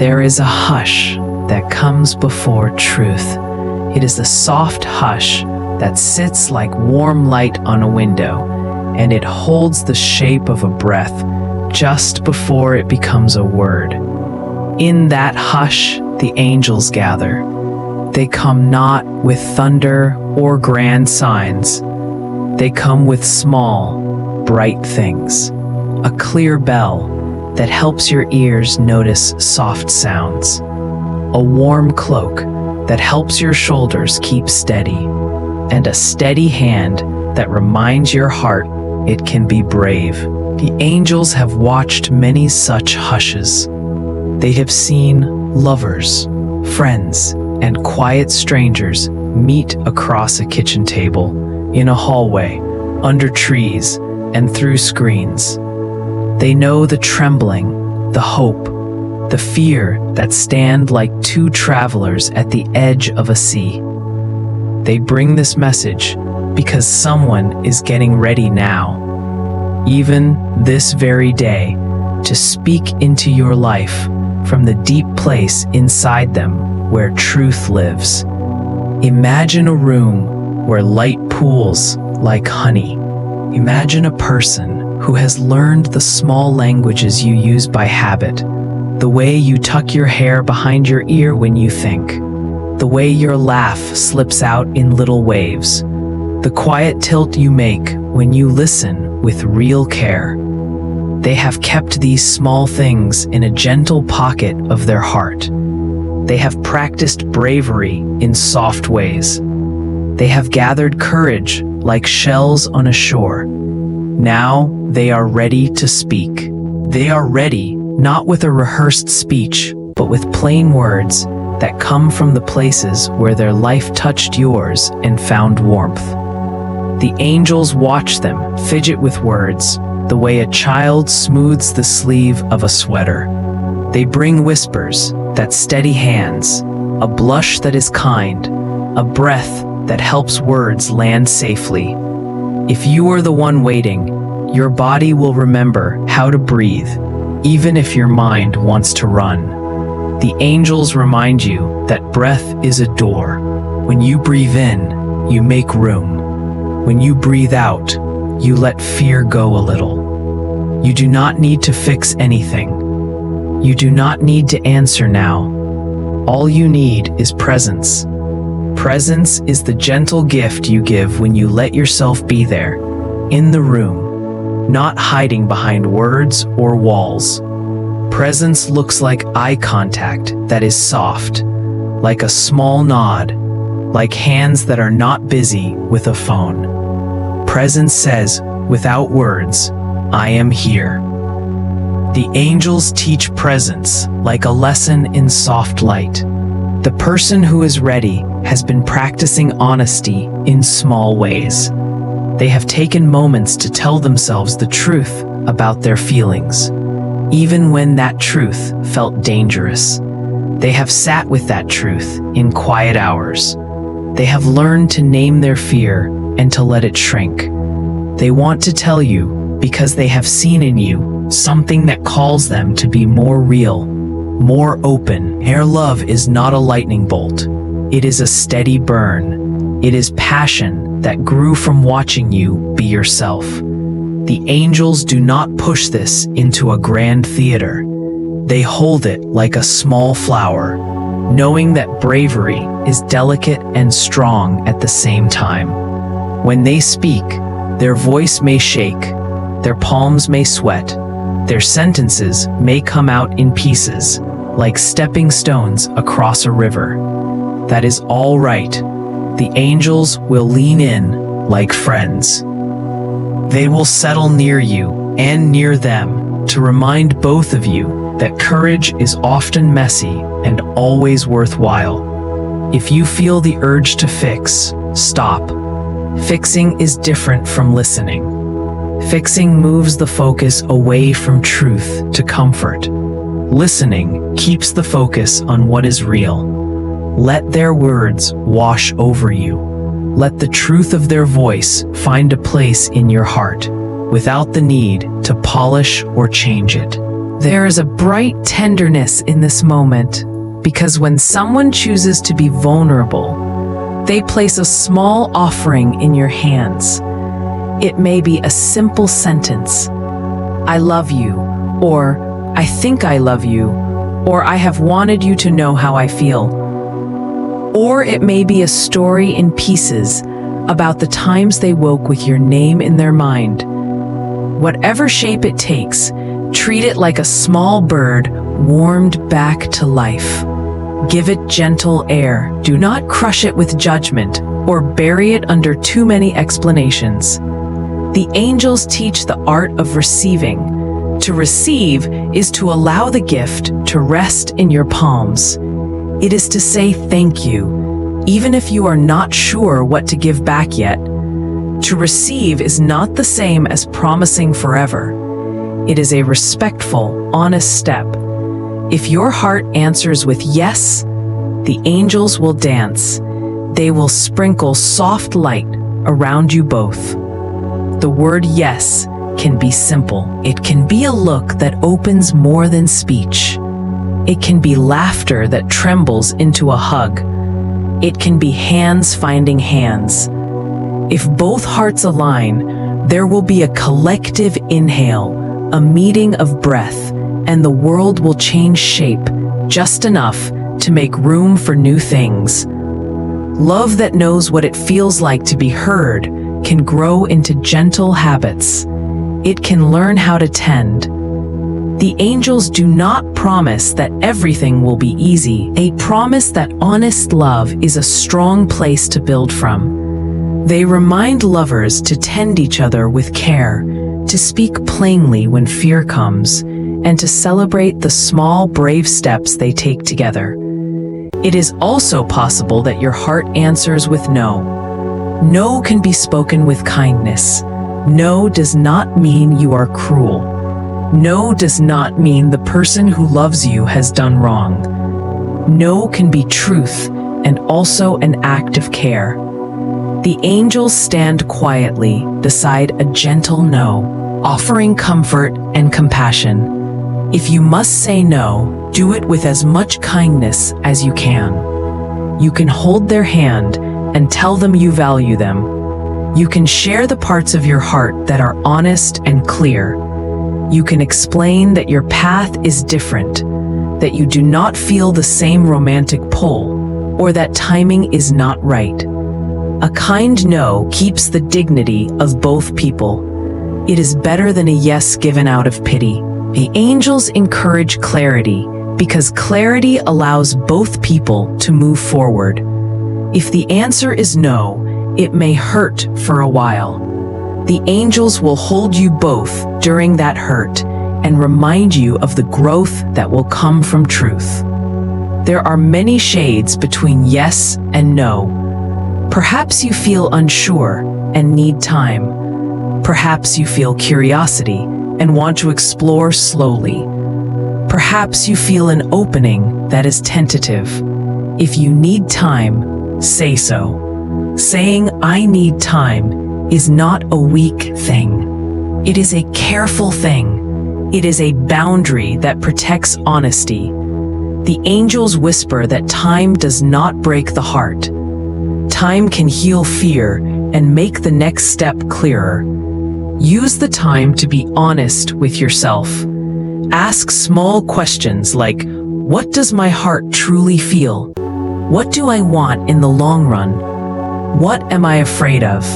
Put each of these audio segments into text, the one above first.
There is a hush that comes before truth. It is the soft hush that sits like warm light on a window, and it holds the shape of a breath just before it becomes a word. In that hush, the angels gather. They come not with thunder or grand signs. They come with small, bright things. A clear bell that helps your ears notice soft sounds. A warm cloak that helps your shoulders keep steady. And a steady hand that reminds your heart it can be brave. The angels have watched many such hushes. They have seen lovers, friends, and quiet strangers meet across a kitchen table, in a hallway, under trees, and through screens. They know the trembling, the hope, the fear that stand like two travelers at the edge of a sea. They bring this message because someone is getting ready now, even this very day, to speak into your life from the deep place inside them where truth lives. Imagine a room where light pools like honey. Imagine a person who has learned the small languages you use by habit, the way you tuck your hair behind your ear when you think, the way your laugh slips out in little waves, the quiet tilt you make when you listen with real care. They have kept these small things in a gentle pocket of their heart. They have practiced bravery in soft ways. They have gathered courage like shells on a shore. Now they are ready to speak. They are ready, not with a rehearsed speech, but with plain words that come from the places where their life touched yours and found warmth. The angels watch them fidget with words, the way a child smooths the sleeve of a sweater. They bring whispers that steady hands, a blush that is kind, a breath that helps words land safely. If you are the one waiting, your body will remember how to breathe, even if your mind wants to run. The angels remind you that breath is a door. When you breathe in, you make room. When you breathe out, you let fear go a little. You do not need to fix anything. You do not need to answer now. All you need is presence. Presence is the gentle gift you give when you let yourself be there, in the room, not hiding behind words or walls. Presence looks like eye contact that is soft, like a small nod, like hands that are not busy with a phone. Presence says, without words, I am here. The angels teach presence like a lesson in soft light. The person who is ready has been practicing honesty in small ways. They have taken moments to tell themselves the truth about their feelings, even when that truth felt dangerous. They have sat with that truth in quiet hours. They have learned to name their fear and to let it shrink. They want to tell you because they have seen in you something that calls them to be more real, more open. Their love is not a lightning bolt. It is a steady burn. It is passion that grew from watching you be yourself. The angels do not push this into a grand theater. They hold it like a small flower, knowing that bravery is delicate and strong at the same time. When they speak, their voice may shake, their palms may sweat, their sentences may come out in pieces, like stepping stones across a river. That is all right. The angels will lean in like friends. They will settle near you and near them to remind both of you that courage is often messy and always worthwhile. If you feel the urge to fix, stop. Fixing is different from listening. Fixing moves the focus away from truth to comfort. Listening keeps the focus on what is real. Let their words wash over you. Let the truth of their voice find a place in your heart, without the need to polish or change it. There is a bright tenderness in this moment, because when someone chooses to be vulnerable, they place a small offering in your hands. It may be a simple sentence, "I love you," or "I think I love you," or "I have wanted you to know how I feel." Or it may be a story in pieces about the times they woke with your name in their mind. Whatever shape it takes, treat it like a small bird warmed back to life. Give it gentle air. Do not crush it with judgment or bury it under too many explanations. The angels teach the art of receiving. To receive is to allow the gift to rest in your palms. It is to say thank you, even if you are not sure what to give back yet. To receive is not the same as promising forever. It is a respectful, honest step. If your heart answers with yes, the angels will dance. They will sprinkle soft light around you both. The word yes can be simple. It can be a look that opens more than speech. It can be laughter that trembles into a hug. It can be hands finding hands. If both hearts align, there will be a collective inhale, a meeting of breath, and the world will change shape just enough to make room for new things. Love that knows what it feels like to be heard can grow into gentle habits. It can learn how to tend. The angels do not promise that everything will be easy. They promise that honest love is a strong place to build from. They remind lovers to tend each other with care, to speak plainly when fear comes, and to celebrate the small, brave steps they take together. It is also possible that your heart answers with no. No can be spoken with kindness. No does not mean you are cruel. No does not mean the person who loves you has done wrong. No can be truth and also an act of care. The angels stand quietly beside a gentle no, offering comfort and compassion. If you must say no, do it with as much kindness as you can. You can hold their hand and tell them you value them. You can share the parts of your heart that are honest and clear. You can explain that your path is different, that you do not feel the same romantic pull, or that timing is not right. A kind no keeps the dignity of both people. It is better than a yes given out of pity. The angels encourage clarity because clarity allows both people to move forward. If the answer is no, it may hurt for a while. The angels will hold you both during that hurt and remind you of the growth that will come from truth. There are many shades between yes and no. Perhaps you feel unsure and need time. Perhaps you feel curiosity and want to explore slowly. Perhaps you feel an opening that is tentative. If you need time, say so. Saying "I need time" is not a weak thing. It is a careful thing. It is a boundary that protects honesty. The angels whisper that time does not break the heart. Time can heal fear and make the next step clearer. Use the time to be honest with yourself. Ask small questions like, what does my heart truly feel? What do I want in the long run? What am I afraid of?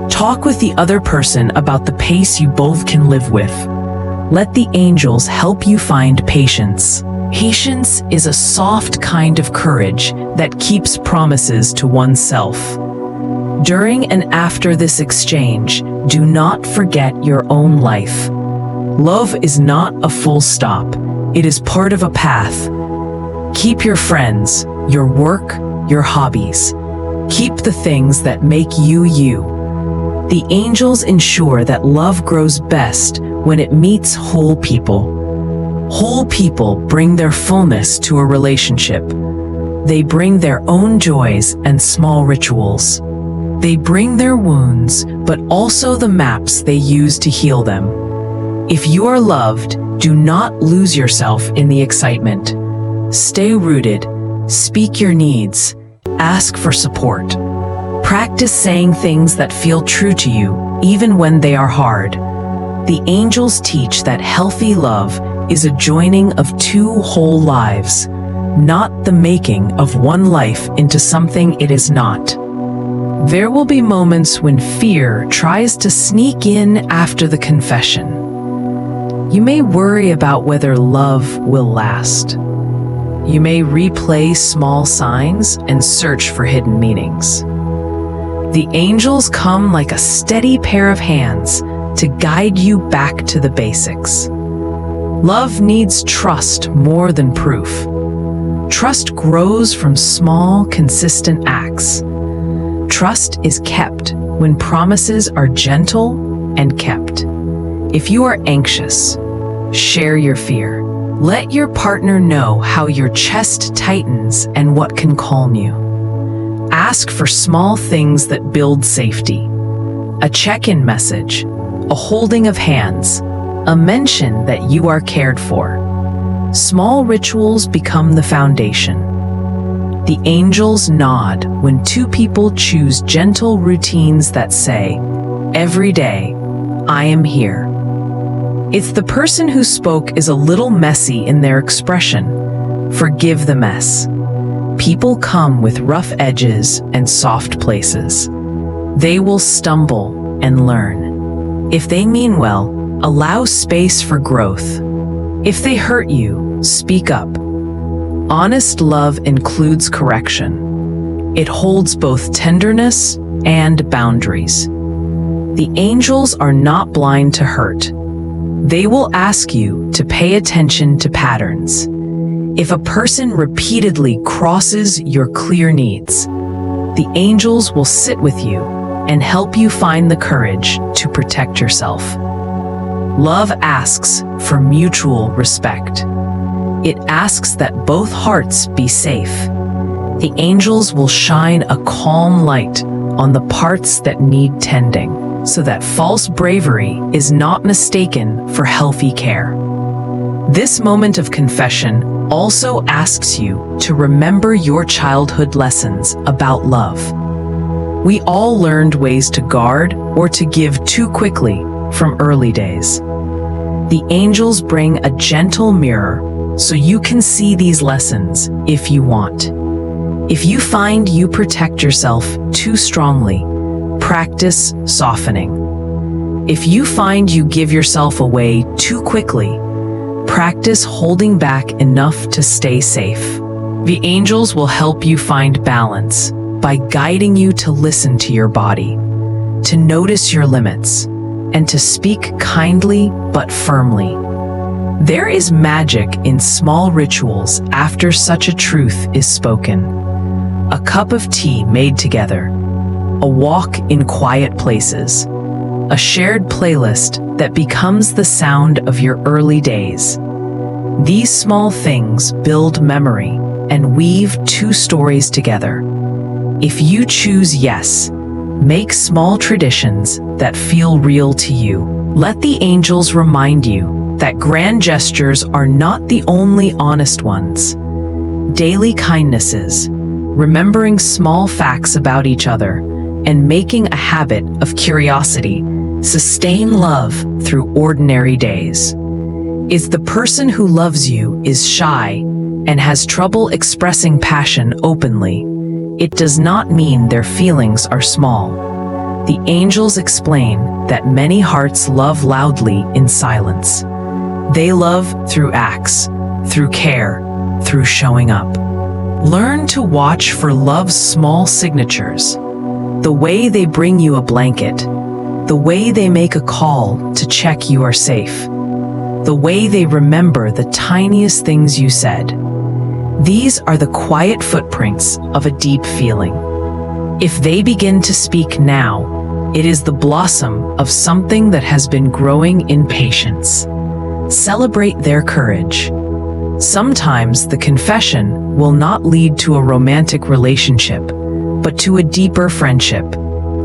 Talk with the other person about the pace you both can live with. Let the angels help you find patience. Patience is a soft kind of courage that keeps promises to oneself. During and after this exchange, do not forget your own life. Love is not a full stop. It is part of a path. Keep your friends, your work, your hobbies. Keep the things that make you you. The angels ensure that love grows best when it meets whole people. Whole people bring their fullness to a relationship. They bring their own joys and small rituals. They bring their wounds, but also the maps they use to heal them. If you are loved, do not lose yourself in the excitement. Stay rooted, speak your needs, ask for support. Practice saying things that feel true to you, even when they are hard. The angels teach that healthy love is a joining of two whole lives, not the making of one life into something it is not. There will be moments when fear tries to sneak in after the confession. You may worry about whether love will last. You may replay small signs and search for hidden meanings. The angels come like a steady pair of hands to guide you back to the basics. Love needs trust more than proof. Trust grows from small, consistent acts. Trust is kept when promises are gentle and kept. If you are anxious, share your fear. Let your partner know how your chest tightens and what can calm you. Ask for small things that build safety. A check-in message, a holding of hands, a mention that you are cared for. Small rituals become the foundation. The angels nod when two people choose gentle routines that say, "Every day, I am here." If the person who spoke is a little messy in their expression, forgive the mess. People come with rough edges and soft places. They will stumble and learn. If they mean well, allow space for growth. If they hurt you, speak up. Honest love includes correction. It holds both tenderness and boundaries. The angels are not blind to hurt. They will ask you to pay attention to patterns. If a person repeatedly crosses your clear needs, the angels will sit with you and help you find the courage to protect yourself. Love asks for mutual respect. It asks that both hearts be safe. The angels will shine a calm light on the parts that need tending, so that false bravery is not mistaken for healthy care. This moment of confession also asks you to remember your childhood lessons about love. We all learned ways to guard or to give too quickly from early days. The angels bring a gentle mirror so you can see these lessons if you want. If you find you protect yourself too strongly, practice softening. If you find you give yourself away too quickly, practice holding back enough to stay safe. The angels will help you find balance by guiding you to listen to your body, to notice your limits, and to speak kindly but firmly. There is magic in small rituals after such a truth is spoken. A cup of tea made together, a walk in quiet places, a shared playlist that becomes the sound of your early days. These small things build memory and weave two stories together. If you choose yes, make small traditions that feel real to you. Let the angels remind you that grand gestures are not the only honest ones. Daily kindnesses, remembering small facts about each other, and making a habit of curiosity sustain love through ordinary days. If the person who loves you is shy and has trouble expressing passion openly, it does not mean their feelings are small. The angels explain that many hearts love loudly in silence. They love through acts, through care, through showing up. Learn to watch for love's small signatures. The way they bring you a blanket, the way they make a call to check you are safe, the way they remember the tiniest things you said. These are the quiet footprints of a deep feeling. If they begin to speak now, it is the blossom of something that has been growing in patience. Celebrate their courage. Sometimes the confession will not lead to a romantic relationship, but to a deeper friendship.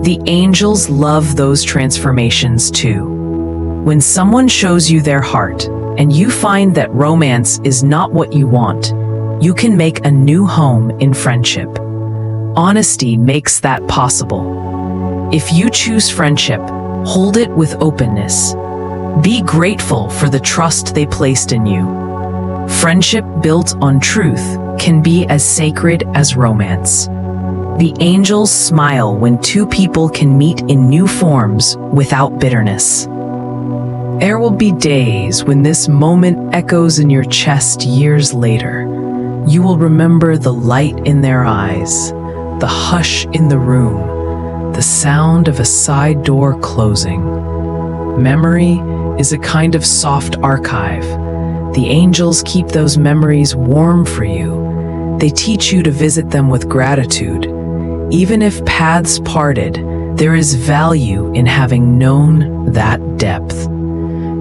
The angels love those transformations too. When someone shows you their heart, and you find that romance is not what you want, you can make a new home in friendship. Honesty makes that possible. If you choose friendship, hold it with openness. Be grateful for the trust they placed in you. Friendship built on truth can be as sacred as romance. The angels smile when two people can meet in new forms without bitterness. There will be days when this moment echoes in your chest years later. You will remember the light in their eyes, the hush in the room, the sound of a side door closing. Memory is a kind of soft archive. The angels keep those memories warm for you. They teach you to visit them with gratitude. Even if paths parted, there is value in having known that depth.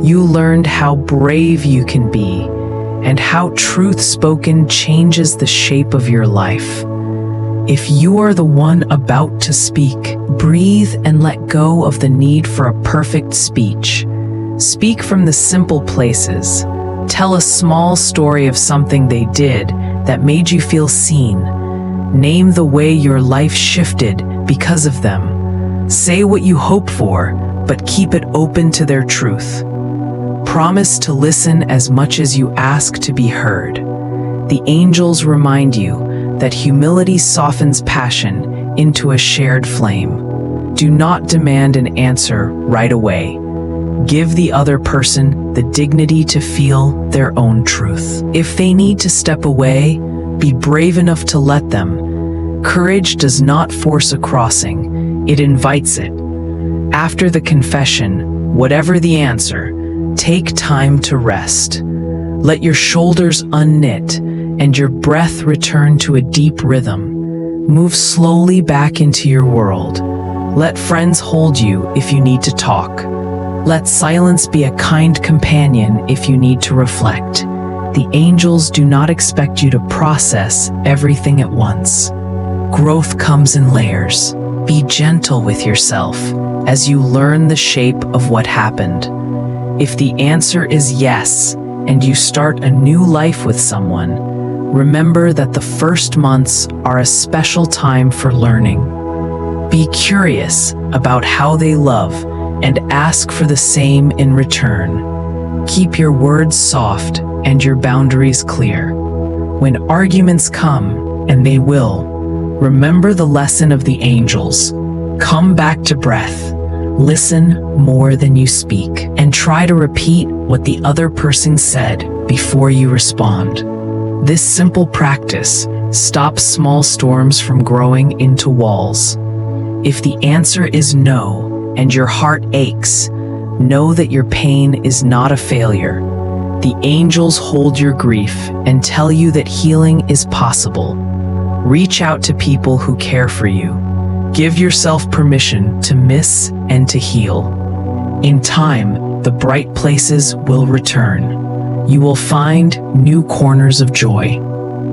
You learned how brave you can be and how truth spoken changes the shape of your life. If you are the one about to speak, breathe and let go of the need for a perfect speech. Speak from the simple places. Tell a small story of something they did that made you feel seen. Name the way your life shifted because of them. Say what you hope for, but keep it open to their truth. Promise to listen as much as you ask to be heard. The angels remind you that humility softens passion into a shared flame. Do not demand an answer right away. Give the other person the dignity to feel their own truth. If they need to step away, be brave enough to let them. Courage does not force a crossing, it invites it. After the confession, whatever the answer, take time to rest. Let your shoulders unknit and your breath return to a deep rhythm. Move slowly back into your world. Let friends hold you if you need to talk. Let silence be a kind companion if you need to reflect. The angels do not expect you to process everything at once. Growth comes in layers. Be gentle with yourself as you learn the shape of what happened. If the answer is yes, and you start a new life with someone, remember that the first months are a special time for learning. Be curious about how they love and ask for the same in return. Keep your words soft and your boundaries clear. When arguments come, and they will, remember the lesson of the angels. Come back to breath. Listen more than you speak, and try to repeat what the other person said before you respond. This simple practice stops small storms from growing into walls. If the answer is no, and your heart aches, know that your pain is not a failure. The angels hold your grief and tell you that healing is possible. Reach out to people who care for you. Give yourself permission to miss and to heal. In time, the bright places will return. You will find new corners of joy.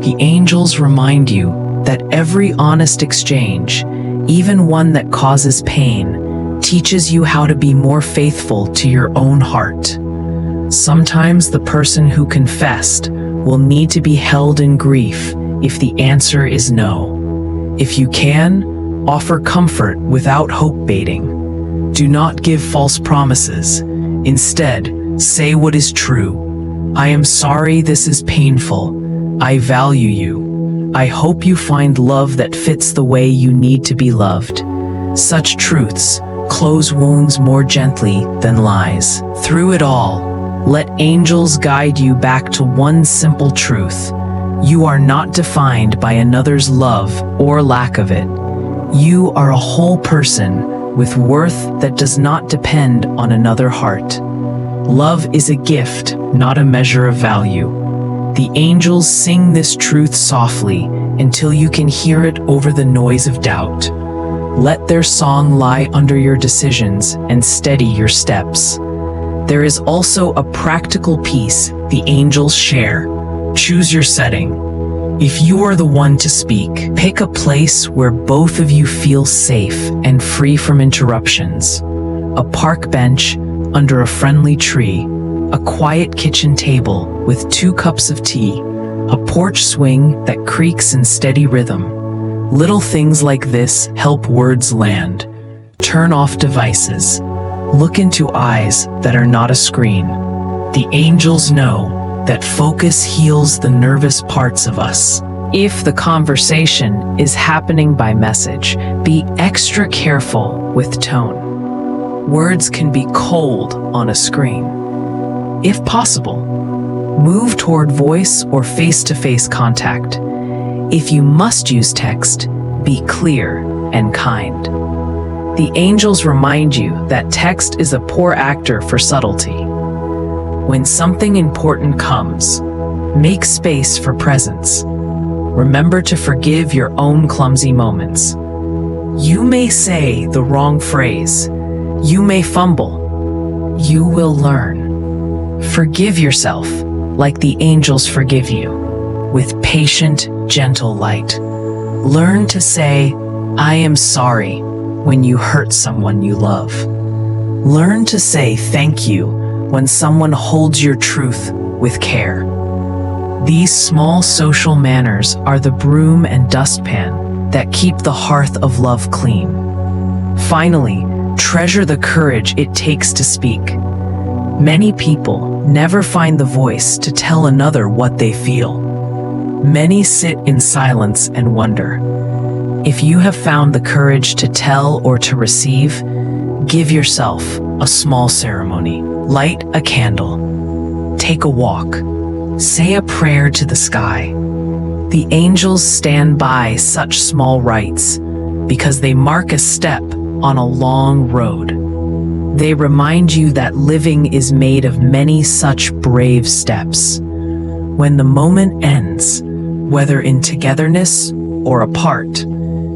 The angels remind you that every honest exchange, even one that causes pain, teaches you how to be more faithful to your own heart. Sometimes the person who confessed will need to be held in grief if the answer is no. If you can, offer comfort without hope baiting. Do not give false promises. Instead, say what is true. I am sorry this is painful. I value you. I hope you find love that fits the way you need to be loved. Such truths close wounds more gently than lies. Through it all, let angels guide you back to one simple truth. You are not defined by another's love or lack of it. You are a whole person with worth that does not depend on another heart. Love is a gift, not a measure of value. The angels sing this truth softly until you can hear it over the noise of doubt. Let their song lie under your decisions and steady your steps. There is also a practical piece the angels share. Choose your setting. If you are the one to speak, pick a place where both of you feel safe and free from interruptions. A park bench, under a friendly tree, a quiet kitchen table with 2 cups of tea, a porch swing that creaks in steady rhythm. Little things like this help words land. Turn off devices. Look into eyes that are not a screen. The angels know that focus heals the nervous parts of us. If the conversation is happening by message, be extra careful with tone. Words can be cold on a screen. If possible, move toward voice or face-to-face contact. If you must use text, be clear and kind. The angels remind you that text is a poor actor for subtlety. When something important comes, make space for presence. Remember to forgive your own clumsy moments. You may say the wrong phrase. You may fumble. You will learn. Forgive yourself like the angels forgive you, with patient, gentle light. Learn to say, "I am sorry," when you hurt someone you love. Learn to say thank you when someone holds your truth with care. These small social manners are the broom and dustpan that keep the hearth of love clean. Finally, treasure the courage it takes to speak. Many people never find the voice to tell another what they feel. Many sit in silence and wonder. If you have found the courage to tell or to receive, give yourself a small ceremony. Light a candle. Take a walk. Say a prayer to the sky. The angels stand by such small rites because they mark a step on a long road. They remind you that living is made of many such brave steps. When the moment ends, whether in togetherness or apart,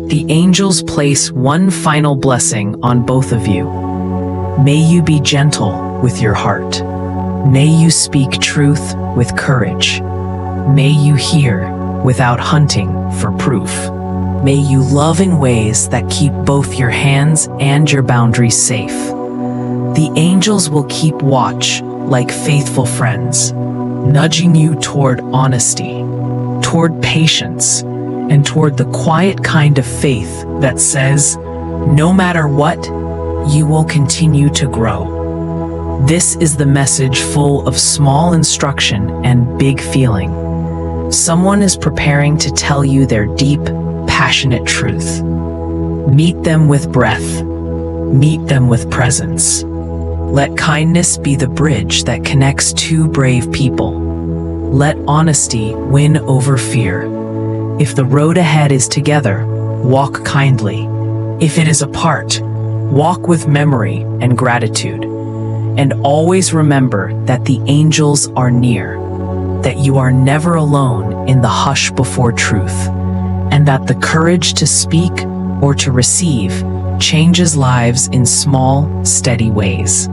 the angels place one final blessing on both of you. May you be gentle with your heart. May you speak truth with courage. May you hear without hunting for proof. May you love in ways that keep both your hands and your boundaries safe. The angels will keep watch like faithful friends, nudging you toward honesty, toward patience, and toward the quiet kind of faith that says, no matter what, you will continue to grow. This is the message full of small instruction and big feeling. Someone is preparing to tell you their deep, passionate truth. Meet them with breath. Meet them with presence. Let kindness be the bridge that connects two brave people. Let honesty win over fear. If the road ahead is together, walk kindly. If it is apart, walk with memory and gratitude. And always remember that the angels are near, that you are never alone in the hush before truth, and that the courage to speak or to receive changes lives in small, steady ways.